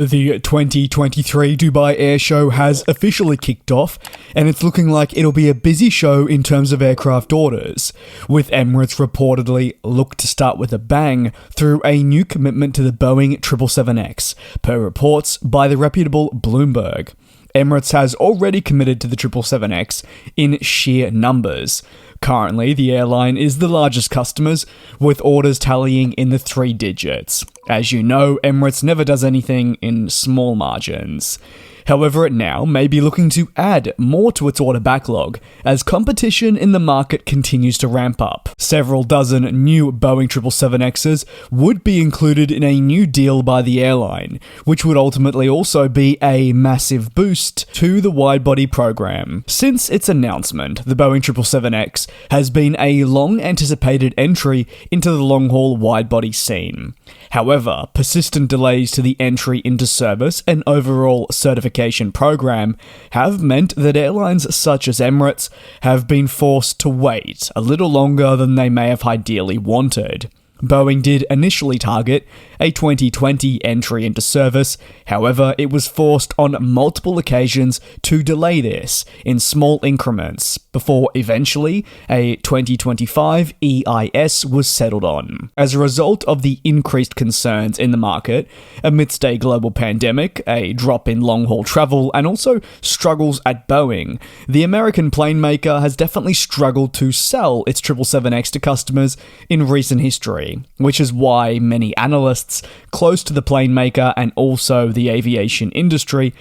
The 2023 Dubai Airshow has officially kicked off, and it's looking like it'll be a busy show in terms of aircraft orders, with Emirates reportedly looked to start with a bang through a new commitment to the Boeing 777X, per reports by the reputable Bloomberg. Emirates has already committed to the 777X in sheer numbers. Currently, the airline is the largest customers, with orders tallying in the 3 digits. As you know, Emirates never does anything in small margins. However, it now may be looking to add more to its order backlog as competition in the market continues to ramp up. Several dozen new Boeing 777Xs would be included in a new deal by the airline, which would ultimately also be a massive boost to the widebody program. Since its announcement, the Boeing 777X has been a long-anticipated entry into the long-haul widebody scene. However, persistent delays to the entry into service and overall certification program have meant that airlines such as Emirates have been forced to wait a little longer than they may have ideally wanted. Boeing did initially target a 2020 entry into service, however, it was forced on multiple occasions to delay this in small increments before eventually a 2025 EIS was settled on. As a result of the increased concerns in the market, amidst a global pandemic, a drop in long-haul travel, and also struggles at Boeing, the American plane maker has definitely struggled to sell its 777X to customers in recent history, which is why many analysts close to the plane maker and also the aviation industry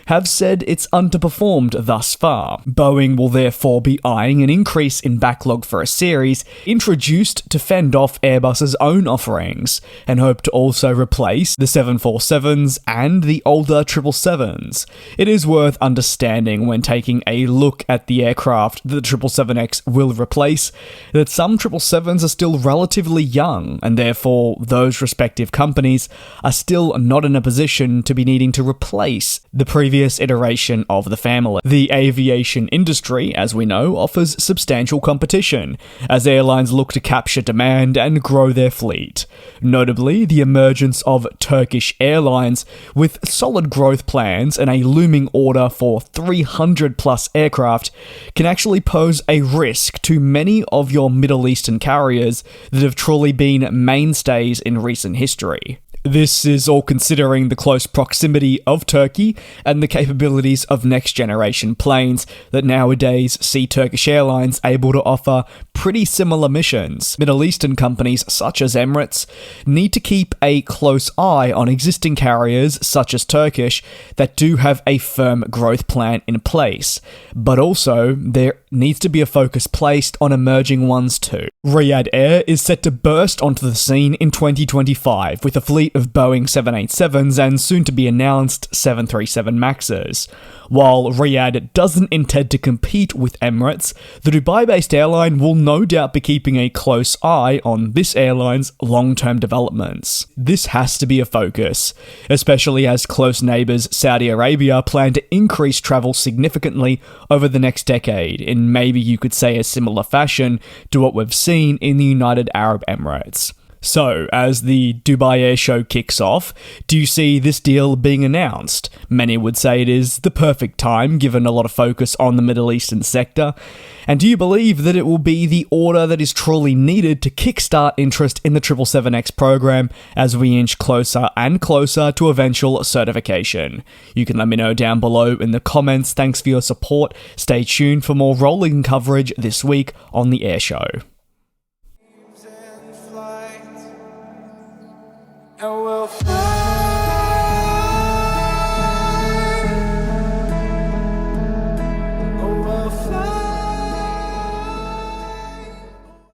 have said it's underperformed thus far. Boeing will therefore be eyeing an increase in backlog for a series introduced to fend off Airbus's own offerings, and hope to also replace the 747s and the older 777s. It is worth understanding when taking a look at the aircraft that the 777X will replace, that some 777s are still relatively young, and therefore those respective companies are still not in a position to be needing to replace the previous iteration of the family. The aviation industry, as we know, offers substantial competition as airlines look to capture demand and grow their fleet. Notably, the emergence of Turkish Airlines with solid growth plans and a looming order for 300 plus aircraft can actually pose a risk to many of your Middle Eastern carriers that have truly been mainstays in recent history. This is all considering the close proximity of Turkey and the capabilities of next-generation planes that nowadays see Turkish Airlines able to offer pretty similar missions. Middle Eastern companies such as Emirates need to keep a close eye on existing carriers such as Turkish that do have a firm growth plan in place, but also there needs to be a focus placed on emerging ones too. Riyadh Air is set to burst onto the scene in 2025 with a fleet of Boeing 787s and soon-to-be-announced 737 MAXs. While Riyadh doesn't intend to compete with Emirates, the Dubai-based airline will no doubt be keeping a close eye on this airline's long-term developments. This has to be a focus, especially as close neighbours Saudi Arabia plan to increase travel significantly over the next decade, in maybe you could say a similar fashion to what we've seen in the United Arab Emirates. So, as the Dubai Airshow kicks off, do you see this deal being announced? Many would say it is the perfect time, given a lot of focus on the Middle Eastern sector. And do you believe that it will be the order that is truly needed to kickstart interest in the 777X program as we inch closer and closer to eventual certification? You can let me know down below in the comments. Thanks for your support. Stay tuned for more rolling coverage this week on the Airshow.